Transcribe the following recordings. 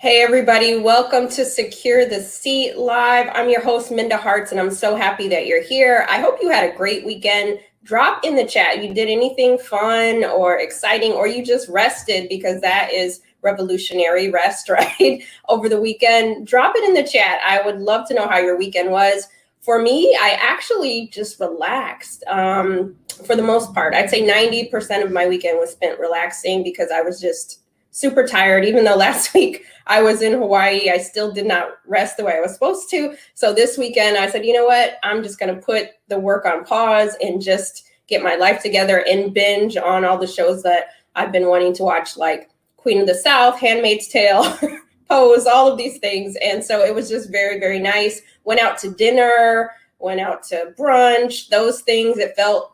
Hey everybody, welcome to Secure the Seat Live. I'm your host, Minda Harts, and I'm so happy that you're here. I hope you had a great weekend. Drop in the chat. You did anything fun or exciting, or you just rested, because that is revolutionary rest, right? Over the weekend. Drop it in the chat. I would love to know how your weekend was. For me, I actually just relaxed for the most part. I'd say 90% of my weekend was spent relaxing because I was just super tired. Even though last week I was in Hawaii, I still did not rest the way I was supposed to. So this weekend I said, you know what? I'm just going to put the work on pause and just get my life together and binge on all the shows that I've been wanting to watch, like Queen of the South, Handmaid's Tale, Pose, all of these things. And so it was just very, very nice. Went out to dinner, went out to brunch, those things. It felt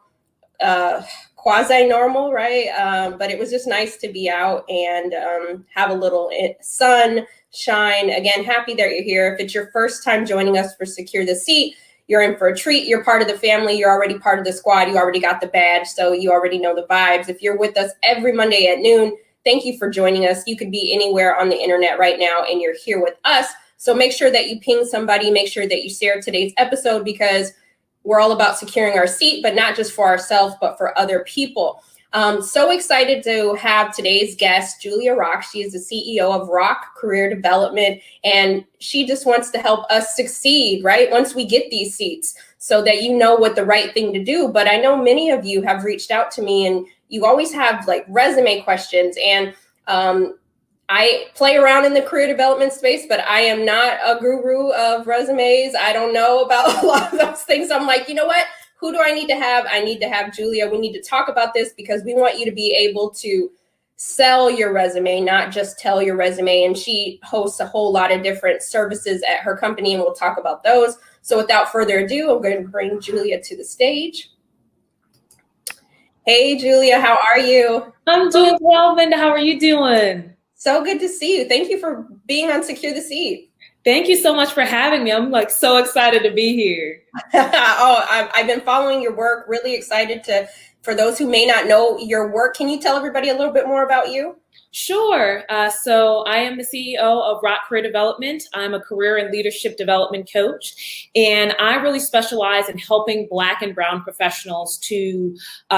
quasi-normal, right? But it was just nice to be out and have a little sunshine. Again, happy that you're here. If it's your first time joining us for Secure the Seat, you're in for a treat. You're part of the family. You're already part of the squad. You already got the badge, so you already know the vibes. If you're with us every Monday at noon, thank you for joining us. You could be anywhere on the internet right now, and you're here with us. So make sure that you ping somebody. Make sure that you share today's episode, because we're all about securing our seat, but not just for ourselves, but for other people. So excited to have today's guest, Julia Rock. She is the CEO of Rock Career Development, and she just wants to help us succeed, right? Once we get these seats, so that you know what the right thing to do. But I know many of you have reached out to me, and you always have like resume questions, and I play around in the career development space, but I am not a guru of resumes. I don't know about a lot of those things. I'm like, you know what? Who do I need to have? I need to have Julia. We need to talk about this, because we want you to be able to sell your resume, not just tell your resume. And she hosts a whole lot of different services at her company, and we'll talk about those. So without further ado, I'm going to bring Julia to the stage. Hey, Julia, how are you? I'm doing well, Linda. How are you doing? So good to see you. Thank you for being on Secure the Seat. Thank you so much for having me. I'm like so excited to be here. I've been following your work, really excited for those who may not know your work. Can you tell everybody a little bit more about you? Sure. So I am the CEO of Rock Career Development. I'm a career and leadership development coach, and I really specialize in helping Black and Brown professionals to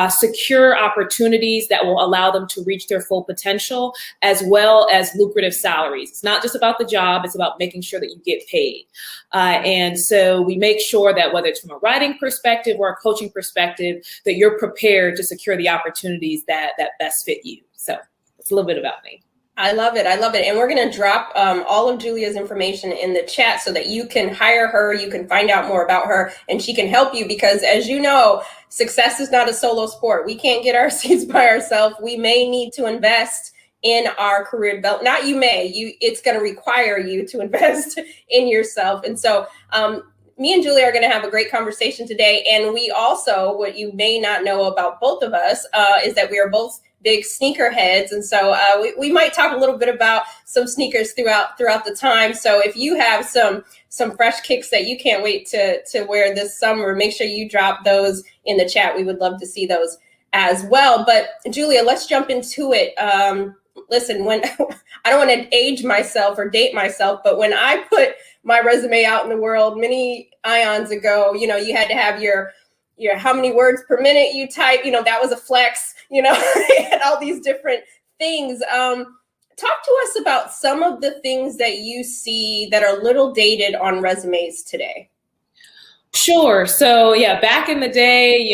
secure opportunities that will allow them to reach their full potential, as well as lucrative salaries. It's not just about the job, it's about making sure that you get paid. And so we make sure that whether it's from a writing perspective or a coaching perspective, that you're prepared to secure the opportunities that best fit you. So it's a little bit about me. I love it. I love it. And we're going to drop all of Julia's information in the chat so that you can hire her, you can find out more about her, and she can help you, because as you know, success is not a solo sport. We can't get our seats by ourselves. We may need to invest in our career development. Not you may, it's going to require you to invest in yourself. And so me and Julia are going to have a great conversation today. And we also, what you may not know about both of us, is that we are both big sneaker heads. And so we might talk a little bit about some sneakers throughout the time. So if you have some fresh kicks that you can't wait to wear this summer, make sure you drop those in the chat. We would love to see those as well. But Julia, let's jump into it. Listen, when I don't want to age myself or date myself, but when I put my resume out in the world many eons ago, you had to have your how many words per minute you type, that was a flex, and all these different things. Talk to us about some of the things that you see that are a little dated on resumes today. Sure. So yeah, back in the day,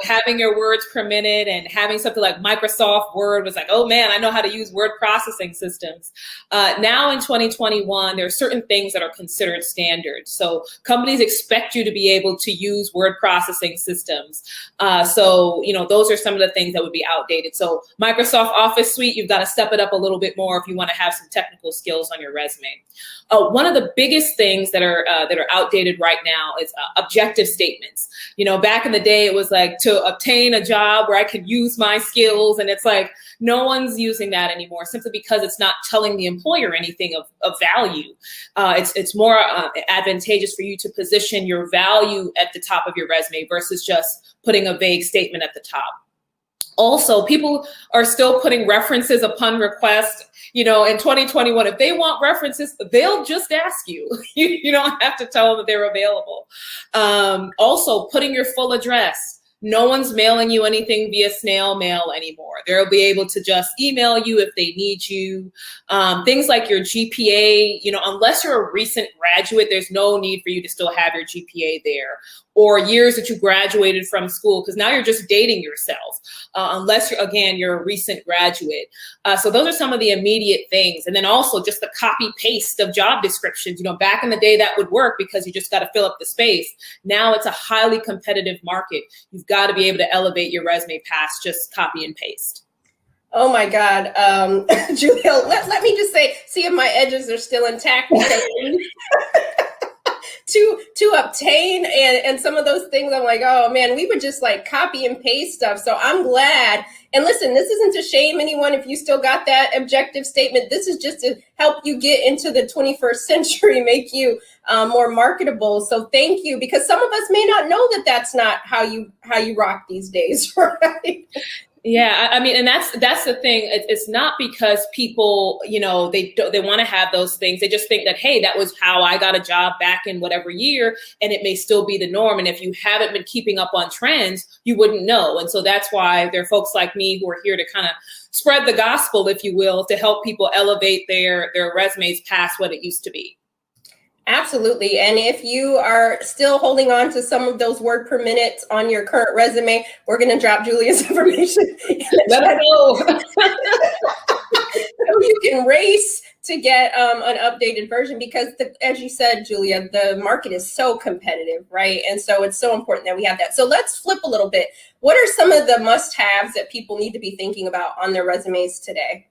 having your words per minute and having something like Microsoft Word was like, oh man, I know how to use word processing systems. Now in 2021, there are certain things that are considered standard. So companies expect you to be able to use word processing systems. So those are some of the things that would be outdated. So Microsoft Office Suite, you've got to step it up a little bit more if you want to have some technical skills on your resume. One of the biggest things that are outdated right now is objective statements. Back in the day, it was like to obtain a job where I could use my skills. And it's like, no one's using that anymore, simply because it's not telling the employer anything of value. It's more advantageous for you to position your value at the top of your resume versus just putting a vague statement at the top. Also, people are still putting references upon request. In 2021, if they want references, they'll just ask you. You don't have to tell them that they're available. Also, putting your full address. No one's mailing you anything via snail mail anymore. They'll be able to just email you if they need you. Things like your GPA, unless you're a recent graduate, there's no need for you to still have your GPA there, or years that you graduated from school, because now you're just dating yourself, unless you're a recent graduate. So those are some of the immediate things. And then also just the copy paste of job descriptions. Back in the day that would work because you just got to fill up the space. Now it's a highly competitive market. You've got to be able to elevate your resume past just copy and paste. Oh my God, Julia, let me just say, see if my edges are still intact. To obtain and some of those things, I'm like, oh man, we would just like copy and paste stuff. So I'm glad. And listen, this isn't to shame anyone if you still got that objective statement. This is just to help you get into the 21st century, make you more marketable. So thank you, because some of us may not know that that's not how you rock these days, right? Yeah, I mean, and that's the thing. It's not because people, they want to have those things. They just think that, hey, that was how I got a job back in whatever year, and it may still be the norm. And if you haven't been keeping up on trends, you wouldn't know. And so that's why there are folks like me who are here to kind of spread the gospel, if you will, to help people elevate their resumes past what it used to be. Absolutely. And if you are still holding on to some of those word per minute on your current resume, we're going to drop Julia's information. Let us know. So you can race to get an updated version, because as you said, Julia, the market is so competitive, right? And so it's so important that we have that. So let's flip a little bit. What are some of the must-haves that people need to be thinking about on their resumes today?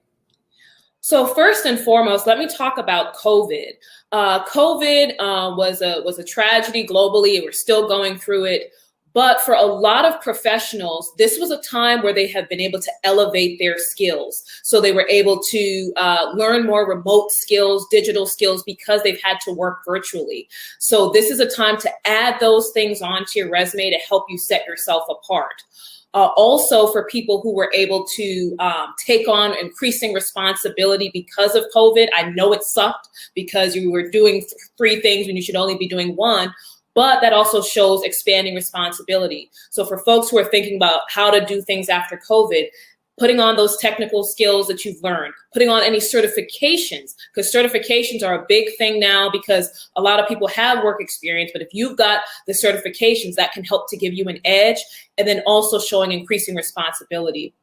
So first and foremost, let me talk about COVID. COVID was a tragedy globally. We're still going through it. But for a lot of professionals, this was a time where they have been able to elevate their skills. So they were able to learn more remote skills, digital skills, because they've had to work virtually. So this is a time to add those things onto your resume to help you set yourself apart. Also, for people who were able to take on increasing responsibility because of COVID. I know it sucked because you were doing 3 things when you should only be doing 1, but that also shows expanding responsibility. So for folks who are thinking about how to do things after COVID, putting on those technical skills that you've learned, putting on any certifications, because certifications are a big thing now because a lot of people have work experience, but if you've got the certifications, that can help to give you an edge, and then also showing increasing responsibility.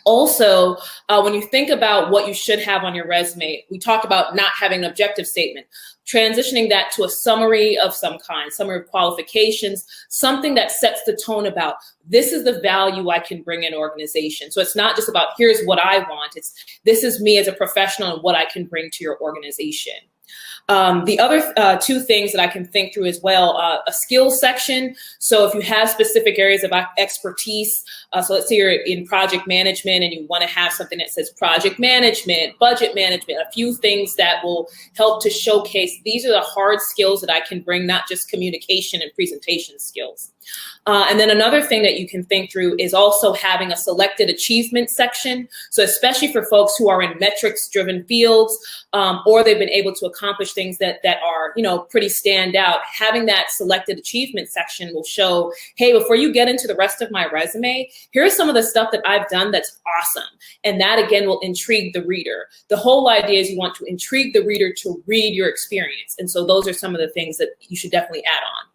Also, when you think about what you should have on your resume, we talked about not having an objective statement, transitioning that to a summary of some kind, summary of qualifications, something that sets the tone about this is the value I can bring in organization. So it's not just about here's what I want. It's this is me as a professional and what I can bring to your organization. The other 2 things that I can think through as well, a skills section. So if you have specific areas of expertise, so let's say you're in project management and you want to have something that says project management, budget management, a few things that will help to showcase these are the hard skills that I can bring, not just communication and presentation skills. And then another thing that you can think through is also having a selected achievement section. So especially for folks who are in metrics-driven fields, or they've been able to accomplish things that are, pretty stand out, having that selected achievement section will show, hey, before you get into the rest of my resume, here's some of the stuff that I've done that's awesome. And that, again, will intrigue the reader. The whole idea is you want to intrigue the reader to read your experience. And so those are some of the things that you should definitely add on.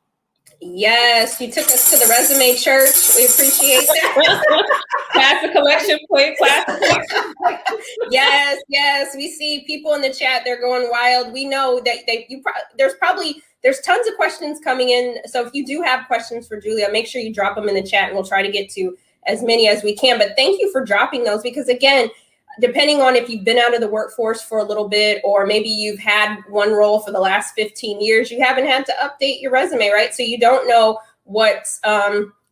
Yes, you took us to the resume church. We appreciate that. Pass the collection plate, Yes. We see people in the chat; they're going wild. We know that there's tons of questions coming in. So if you do have questions for Julia, make sure you drop them in the chat, and we'll try to get to as many as we can. But thank you for dropping those, because again, depending on if you've been out of the workforce for a little bit, or maybe you've had one role for the last 15 years, you haven't had to update your resume, right? So you don't know what's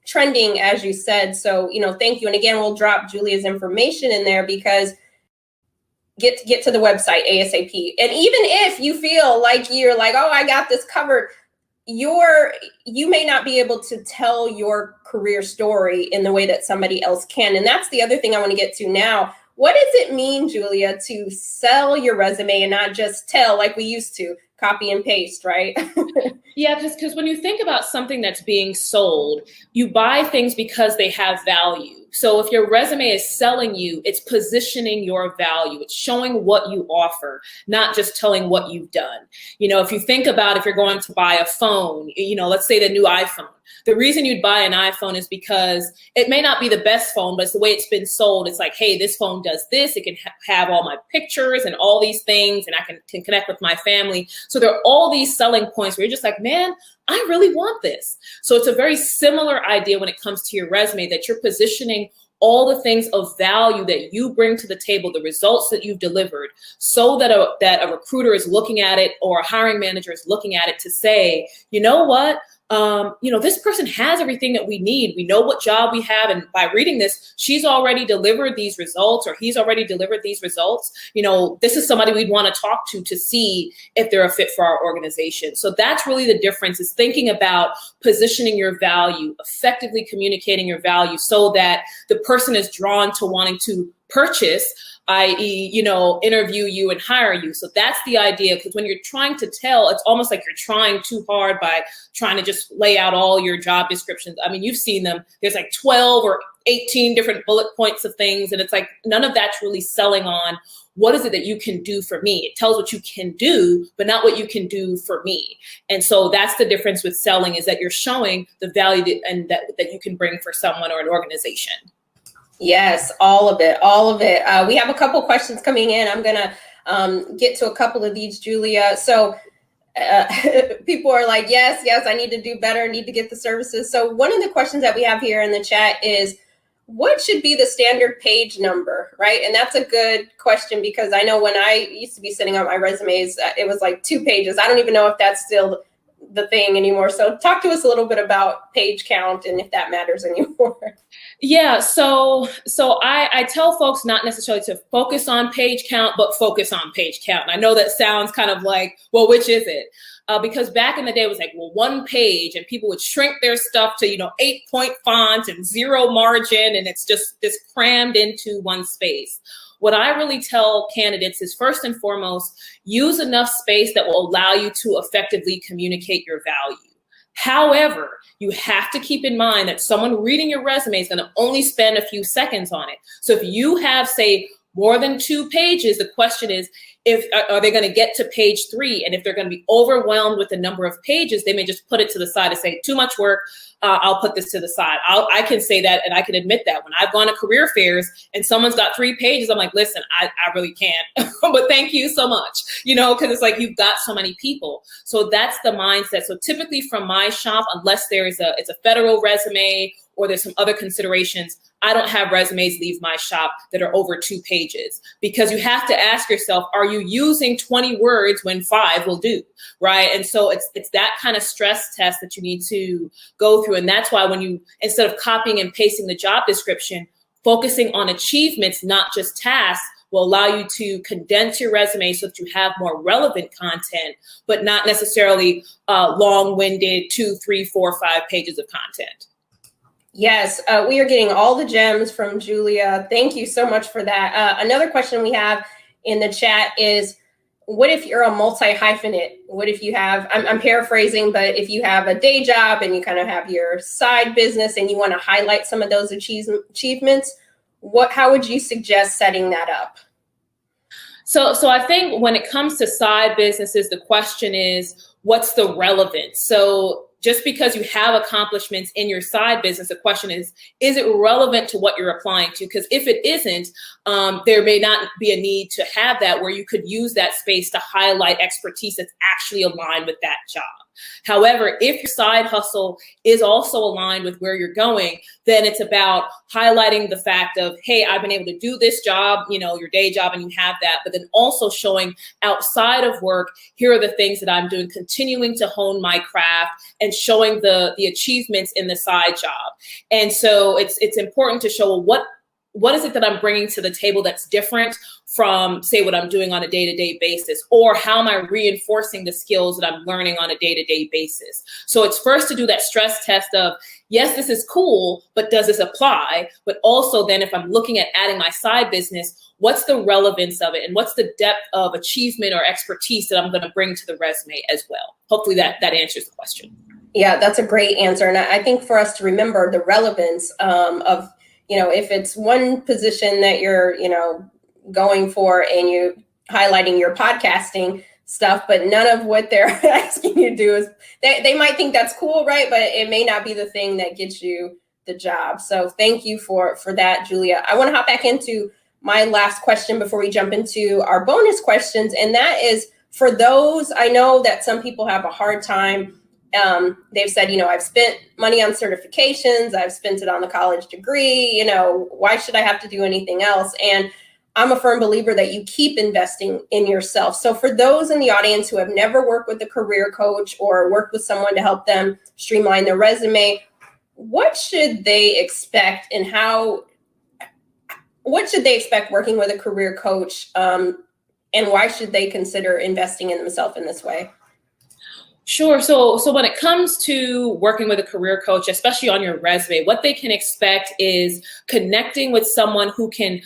trending, as you said. So, thank you. And again, we'll drop Julia's information in there, because get to the website ASAP. And even if you feel like you're like, oh, I got this covered, you may not be able to tell your career story in the way that somebody else can. And that's the other thing I want to get to now. What does it mean, Julia, to sell your resume and not just tell like we used to, copy and paste, right? Yeah, just because when you think about something that's being sold, you buy things because they have value. So if your resume is selling you, it's positioning your value. It's showing what you offer, not just telling what you've done. You know, if you think about if you're going to buy a phone, you know, let's say the new iPhone. The reason you'd buy an iPhone is because it may not be the best phone, but it's the way it's been sold. It's like, hey, this phone does this. It can have all my pictures and all these things, and I can connect with my family. So there are all these selling points where you're just like, man, I really want this. So it's a very similar idea when it comes to your resume, that you're positioning all the things of value that you bring to the table, the results that you've delivered, so that a recruiter is looking at it, or a hiring manager is looking at it to say, you know what? You know, this person has everything that we need. We know what job we have. And by reading this, she's already delivered these results, or he's already delivered these results. You know, this is somebody we'd want to talk to see if they're a fit for our organization. So that's really the difference, is thinking about positioning your value, effectively communicating your value, so that the person is drawn to wanting to purchase, i.e., you know, interview you and hire you. So that's the idea, because when you're trying to tell, it's almost like you're trying too hard by trying to just lay out all your job descriptions. I mean, you've seen them. There's like 12 or 18 different bullet points of things. And it's like, none of that's really selling on what is it that you can do for me. It tells what you can do, but not what you can do for me. And so that's the difference with selling, is that you're showing the value that you can bring for someone or an organization. Yes, all of it, all of it. We have a couple questions coming in. I'm going to get to a couple of these, Julia. So people are like, yes, I need to do better, need to get the services. So one of the questions that we have here in the chat is, what should be the standard page number, right? And that's a good question, because I know when I used to be sending out my resumes, it was like 2 pages. I don't even know if that's still the thing anymore. So talk to us a little bit about page count and if that matters anymore. Yeah, so I tell folks not necessarily to focus on page count, but focus on page count. And I know that sounds kind of like, well, which is it? Because back in the day, it was like, well, 1 page, and people would shrink their stuff to, 8-point font and 0 margin, and it's just crammed into one space. What I really tell candidates is, first and foremost, use enough space that will allow you to effectively communicate your value. However, you have to keep in mind that someone reading your resume is going to only spend a few seconds on it. So if you have, say, more than 2 pages, the question is, are they going to get to page 3? And if they're going to be overwhelmed with the number of pages, they may just put it to the side and say, too much work, I'll put this to the side. I can say that, and I can admit that. When I've gone to career fairs and someone's got 3 pages, I'm like, listen, I really can't, but thank you so much, because it's like, you've got so many people. So that's the mindset. So typically from my shop, unless it's a federal resume or there's some other considerations, I don't have resumes leave my shop that are over 2 pages, because you have to ask yourself, are you using 20 words when 5 will do, right? And so it's that kind of stress test that you need to go through. And that's why when you, instead of copying and pasting the job description, focusing on achievements, not just tasks, will allow you to condense your resume so that you have more relevant content, but not necessarily long-winded 2, 3, 4, 5 pages of content. Yes, we are getting all the gems from Julia. Thank you so much for that. Another question we have in the chat is, what if you're a multi-hyphenate? What if you have, I'm paraphrasing, but if you have a day job and you kind of have your side business and you want to highlight some of those achievements, how would you suggest setting that up? So I think when it comes to side businesses, the question is, what's the relevance? So just because you have accomplishments in your side business, the question is it relevant to what you're applying to? Because if it isn't, there may not be a need to have that, where you could use that space to highlight expertise that's actually aligned with that job. However, if your side hustle is also aligned with where you're going, then it's about highlighting the fact of, hey, I've been able to do this job, your day job, and you have that, but then also showing outside of work, here are the things that I'm doing, continuing to hone my craft and showing the achievements in the side job. And so it's important to show, what is it that I'm bringing to the table that's different from, say, what I'm doing on a day-to-day basis? Or how am I reinforcing the skills that I'm learning on a day-to-day basis? So it's first to do that stress test of, yes, this is cool, but does this apply? But also then if I'm looking at adding my side business, what's the relevance of it? And what's the depth of achievement or expertise that I'm going to bring to the resume as well? Hopefully that answers the question. Yeah, that's a great answer. And I think for us to remember the relevance of, if it's one position that you're, going for and you highlighting your podcasting stuff, but none of what they're asking you to do is, they might think that's cool, right? But it may not be the thing that gets you the job. So thank you for that, Julia. I want to hop back into my last question before we jump into our bonus questions. And that is for those, I know that some people have a hard time. They've said, I've spent money on certifications, I've spent it on the college degree, why should I have to do anything else? And I'm a firm believer that you keep investing in yourself. So for those in the audience who have never worked with a career coach or worked with someone to help them streamline their resume, what should they expect and what should they expect working with a career coach? And why should they consider investing in themselves in this way? Sure. So when it comes to working with a career coach, especially on your resume, what they can expect is connecting with someone who can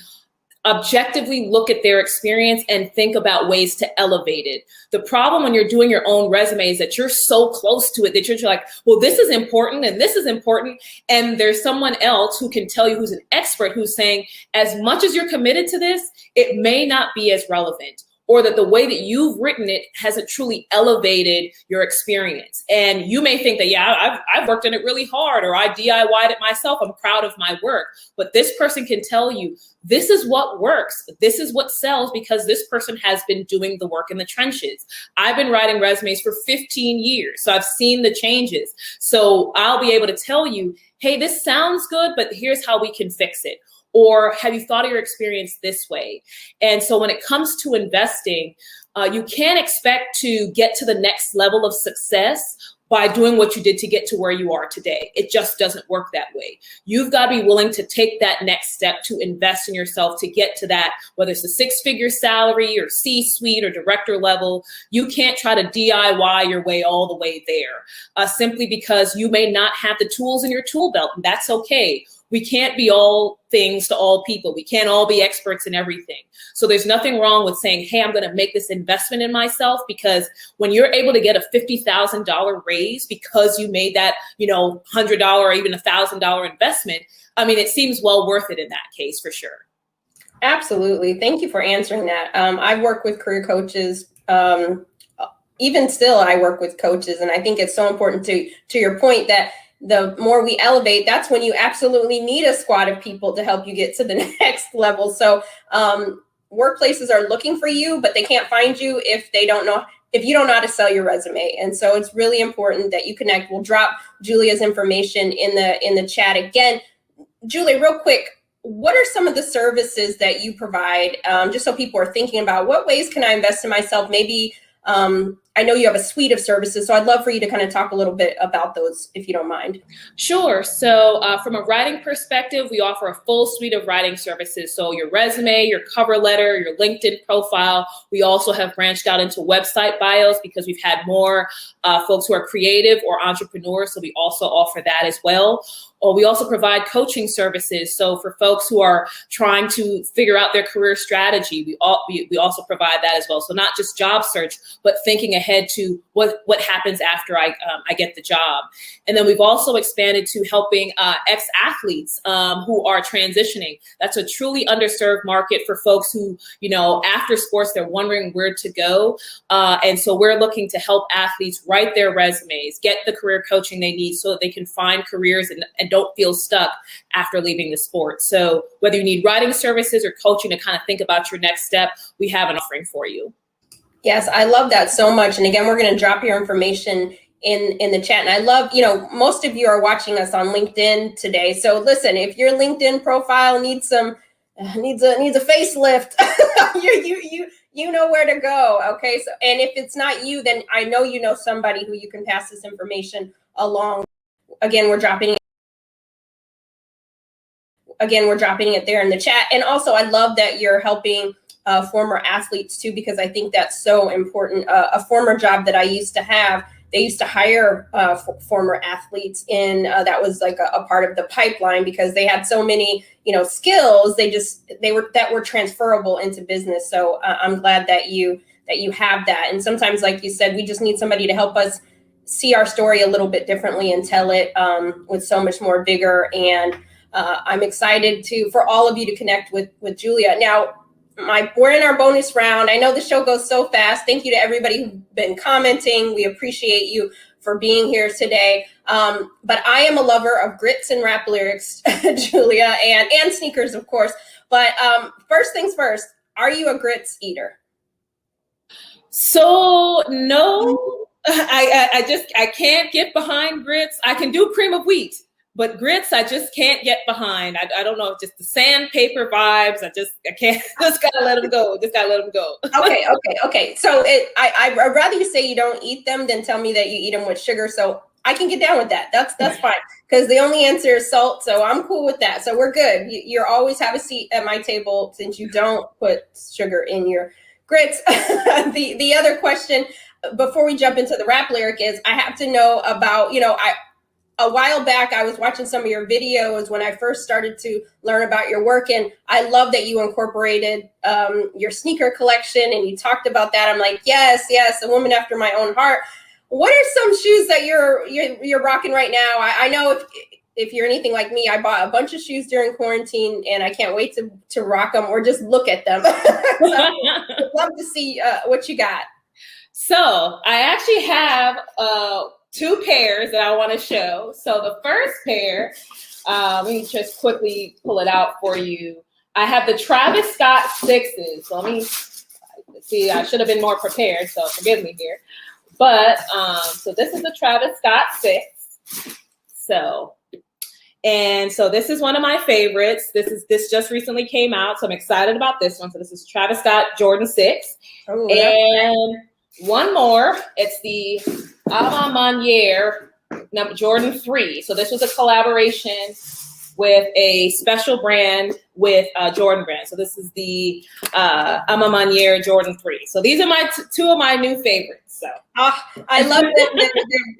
objectively look at their experience and think about ways to elevate it. The problem when you're doing your own resume is that you're so close to it that you're like, well, this is important and this is important. And there's someone else who can tell you, who's an expert, who's saying, as much as you're committed to this, it may not be as relevant, or that the way that you've written it hasn't truly elevated your experience. And you may think that, yeah, I've worked on it really hard, or I DIY'd it myself, I'm proud of my work. But this person can tell you, this is what works, this is what sells, because this person has been doing the work in the trenches. I've been writing resumes for 15 years, so I've seen the changes. So I'll be able to tell you, hey, this sounds good, but here's how we can fix it. Or have you thought of your experience this way? And so when it comes to investing, you can't expect to get to the next level of success by doing what you did to get to where you are today. It just doesn't work that way. You've got to be willing to take that next step to invest in yourself to get to that, whether it's a six-figure salary or C-suite or director level. You can't try to DIY your way all the way there, simply because you may not have the tools in your tool belt, and that's okay. We can't be all things to all people. We can't all be experts in everything. So there's nothing wrong with saying, hey, I'm going to make this investment in myself, because when you're able to get a $50,000 raise because you made that, $100 or even $1,000 investment, I mean, it seems well worth it in that case for sure. Absolutely. Thank you for answering that. I've worked with career coaches. Even still, I work with coaches, and I think it's so important to your point that the more we elevate, that's when you absolutely need a squad of people to help you get to the next level. So workplaces are looking for you, but they can't find you if you don't know how to sell your resume. And so it's really important that you connect. We'll drop Julia's information in the chat again. Julia, real quick, what are some of the services that you provide? Just so people are thinking about what ways can I invest in myself? Maybe I know you have a suite of services, so I'd love for you to kind of talk a little bit about those, if you don't mind. Sure. So from a writing perspective, we offer a full suite of writing services. So your resume, your cover letter, your LinkedIn profile. We also have branched out into website bios because we've had more folks who are creative or entrepreneurs. So we also offer that as well. Or we also provide coaching services. So for folks who are trying to figure out their career strategy, we also provide that as well. So not just job search, but thinking ahead to what happens after I get the job. And then we've also expanded to helping ex-athletes who are transitioning. That's a truly underserved market for folks who, after sports, they're wondering where to go. And so we're looking to help athletes write their resumes, get the career coaching they need so that they can find careers and don't feel stuck after leaving the sport. So whether you need writing services or coaching to kind of think about your next step, we have an offering for you. Yes, I love that so much. And again, we're going to drop your information in the chat. And I love, most of you are watching us on LinkedIn today. So listen, if your LinkedIn profile needs a facelift, you know where to go. Okay. So, and if it's not you, then I know you know somebody who you can pass this information along. Again, we're dropping again, we're dropping it there in the chat. And also, I love that you're helping former athletes too, because I think that's so important. A former job that I used to have, they used to hire former athletes in, that was like a part of the pipeline, because they had so many, skills. That were transferable into business. So I'm glad that you have that. And sometimes, like you said, we just need somebody to help us see our story a little bit differently and tell it with so much more vigor. And I'm excited for all of you to connect with Julia. Now, we're in our bonus round. I know the show goes so fast. Thank you to everybody who's been commenting. We appreciate you for being here today. But I am a lover of grits and rap lyrics, Julia, and sneakers, of course. But first things first, are you a grits eater? So no, I can't get behind grits. I can do cream of wheat, but grits I just can't get behind. I don't know, just the sandpaper vibes. I can't. Just gotta let them go. Okay. So I'd rather you say you don't eat them than tell me that you eat them with sugar. So I can get down with that. That's fine, because the only answer is salt. So I'm cool with that. So we're good. You always have a seat at my table since you don't put sugar in your grits. The other question before we jump into the rap lyric is, I have to know about, a while back, I was watching some of your videos when I first started to learn about your work, and I love that you incorporated your sneaker collection, and you talked about that. I'm like, yes, a woman after my own heart. What are some shoes that you're rocking right now? I know if you're anything like me, I bought a bunch of shoes during quarantine, and I can't wait to rock them or just look at them. So I'd love to see what you got. So I actually have two pairs that I want to show. So the first pair, let me just quickly pull it out for you. I have the Travis Scott 6s. So let me see. I should have been more prepared, so forgive me here. But so this is the Travis Scott 6. So this is one of my favorites. This just recently came out, so I'm excited about this one. So this is Travis Scott Jordan 6. Oh, yeah. And one more, it's the Ama Maniere Jordan 3. So this was a collaboration with a special brand with Jordan brand. So this is the Ama Maniere Jordan 3. So these are my two of my new favorites. So I love them.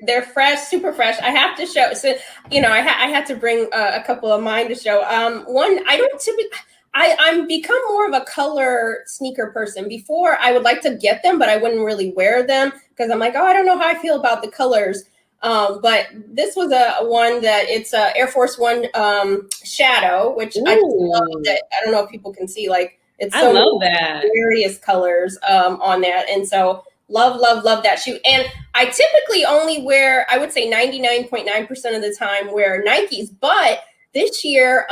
They're fresh, super fresh. I have to show. So I had to bring a couple of mine to show. One, I don't typically. I'm become more of a color sneaker person. Before, I would like to get them, but I wouldn't really wear them because I'm like, I don't know how I feel about the colors. But this was a one that it's a Air Force One Shadow, which I just love that. I don't know if people can see, like, it's so many various colors on that. And so love that shoe. And I typically only wear, I would say 99.9% of the time, wear Nikes, but this year,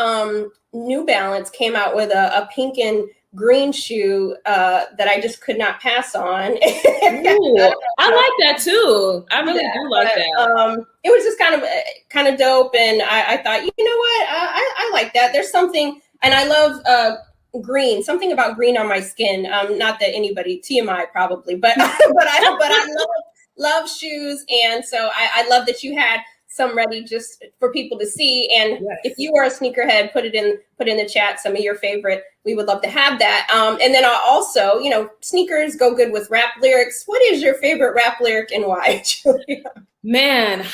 New Balance came out with a pink and green shoe that I just could not pass on. Ooh, I like that too. I really do like that. It was just kind of dope, and I thought, you know what, I like that. There's something, and I love green. Something about green on my skin. Not that anybody TMI probably, but I love shoes, and so I love that you had some ready just for people to see. And yes, if you are a sneakerhead, put in the chat some of your favorite. We would love to have that. And then also, sneakers go good with rap lyrics. What is your favorite rap lyric and why, Julia? Man,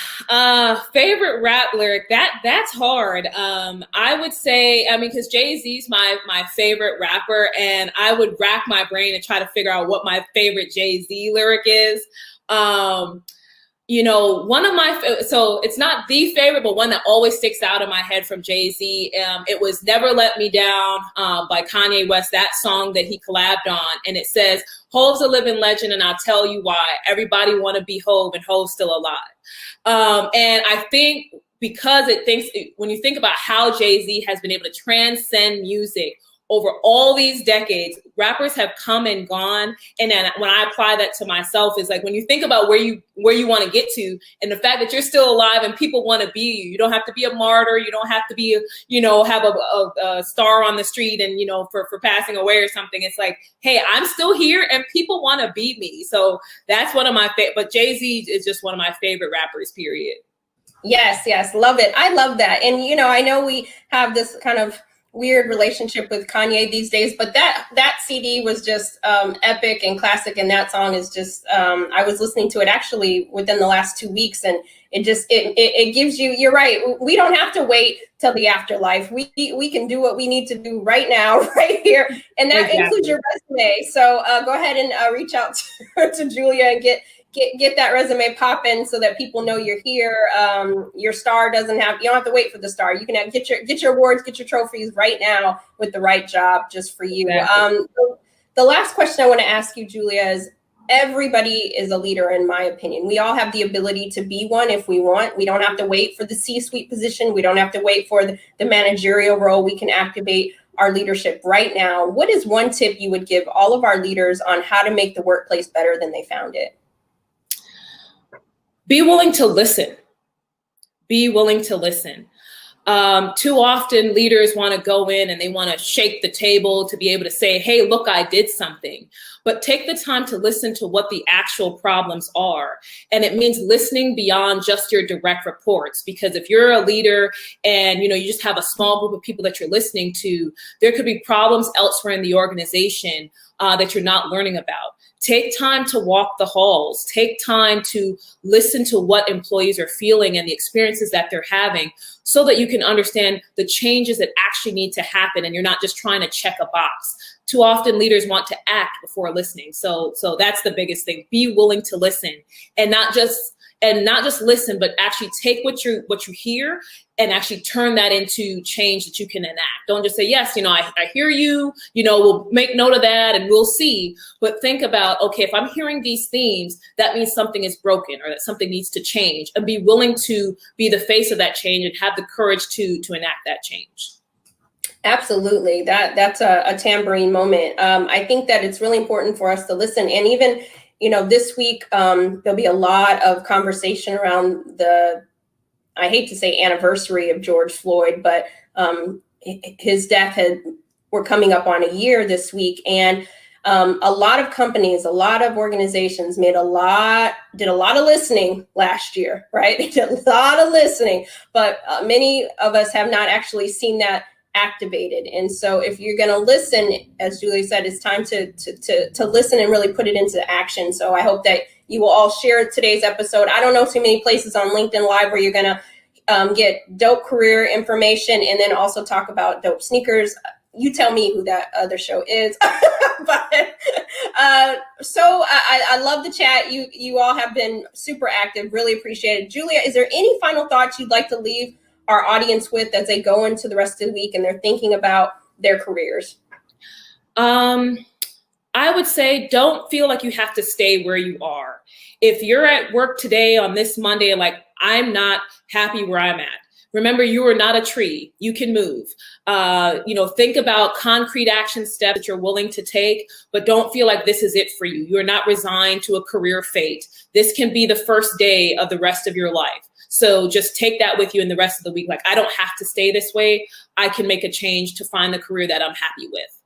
favorite rap lyric, that's hard. I would say, because Jay-Z's my favorite rapper, and I would rack my brain and try to figure out what my favorite Jay-Z lyric is. One of my, so it's not the favorite, but one that always sticks out in my head from Jay-Z. It was Never Let Me Down by Kanye West, that song that he collabed on. And it says, Hove's a living legend, and I'll tell you why. Everybody want to be Hove, and Hove's still alive. And I think because when you think about how Jay-Z has been able to transcend music over all these decades, rappers have come and gone. And then when I apply that to myself, is like, when you think about where you want to get to, and the fact that you're still alive and people want to be you don't have to be a martyr. You don't have to be, have a star on the street and, for passing away or something. It's like, hey, I'm still here and people want to be me. So that's one of my favorite, but Jay-Z is just one of my favorite rappers, period. Yes, love it. I love that. And I know we have this kind of weird relationship with Kanye these days, but that CD was just epic and classic, and that song is just I was listening to it actually within the last 2 weeks, and it gives you, you're right, we don't have to wait till the afterlife. We can do what we need to do right now, right here, and that Exactly. includes your resume. So go ahead and reach out to Julia and get that resume popping so that people know you're here. Your star you don't have to wait for the star. You can get your awards, get your trophies right now with the right job just for you. Exactly. The last question I want to ask you, Julia, is everybody is a leader, in my opinion. We all have the ability to be one if we want. We don't have to wait for the C-suite position. We don't have to wait for the managerial role. We can activate our leadership right now. What is one tip you would give all of our leaders on how to make the workplace better than they found it? Be willing to listen. Be willing to listen. Too often leaders want to go in and they want to shake the table to be able to say, hey, look, I did something. But take the time to listen to what the actual problems are. And it means listening beyond just your direct reports. Because if you're a leader and you just have a small group of people that you're listening to, there could be problems elsewhere in the organization that you're not learning about. Take time to walk the halls. Take time to listen to what employees are feeling and the experiences that they're having so that you can understand the changes that actually need to happen and you're not just trying to check a box. Too often leaders want to act before listening. So that's the biggest thing. Be willing to listen and not just listen, but actually take what you hear and actually turn that into change that you can enact. Don't just say, yes, I hear you, we'll make note of that and we'll see. But think about, okay, if I'm hearing these themes, that means something is broken or that something needs to change, and be willing to be the face of that change and have the courage to enact that change. Absolutely. That's a tambourine moment. I think that it's really important for us to listen. And even, this week, there'll be a lot of conversation around I hate to say anniversary of George Floyd, but his death we're coming up on a year this week. And a lot of companies, a lot of organizations did a lot of listening last year, right? They did a lot of listening, but many of us have not actually seen that activated. And so if you're going to listen, as Julia said, it's time to listen and really put it into action. So I hope that you will all share today's episode. I don't know too many places on LinkedIn Live where you're going to get dope career information and then also talk about dope sneakers. You tell me who that other show is. But so I love the chat. You all have been super active. Really appreciate it. Julia, is there any final thoughts you'd like to leave our audience with as they go into the rest of the week and they're thinking about their careers? I would say don't feel like you have to stay where you are. If you're at work today on this Monday and like, I'm not happy where I'm at, remember, you are not a tree. You can move. Think about concrete action steps that you're willing to take, but don't feel like this is it for you. You're not resigned to a career fate. This can be the first day of the rest of your life. So just take that with you in the rest of the week. Like, I don't have to stay this way. I can make a change to find the career that I'm happy with.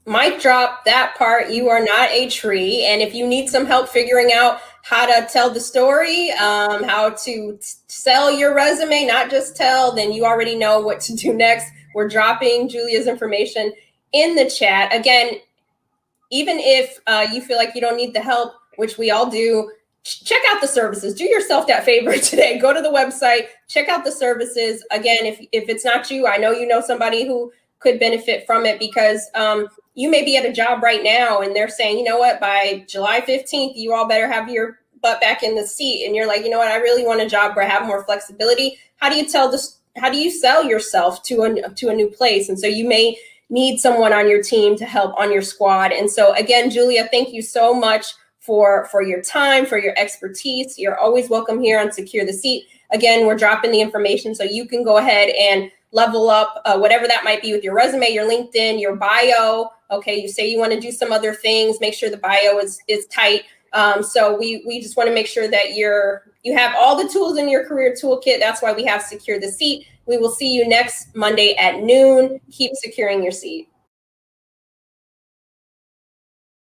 Mic drop that part. You are not a tree. And if you need some help figuring out how to tell the story, how to sell your resume, not just tell, then you already know what to do next. We're dropping Julia's information in the chat. Again, even if you feel like you don't need the help, which we all do, check out the services. Do yourself that favor today. Go to the website, check out the services. Again, if it's not you, I know you know somebody who could benefit from it, because you may be at a job right now and they're saying, you know what, by July 15th, you all better have your butt back in the seat. And you're like, you know what, I really want a job where I have more flexibility. How do you sell yourself to a new place? And so you may need someone on your team to help on your squad. And so again, Julia, thank you so much for your time, for your expertise. You're always welcome here on Secure the Seat. Again, we're dropping the information so you can go ahead and level up whatever that might be with your resume, your LinkedIn, your bio. Okay, you say you want to do some other things, make sure the bio is tight. So we just want to make sure that you have all the tools in your career toolkit. That's why we have Secure the Seat. We will see you next Monday at noon. Keep securing your seat.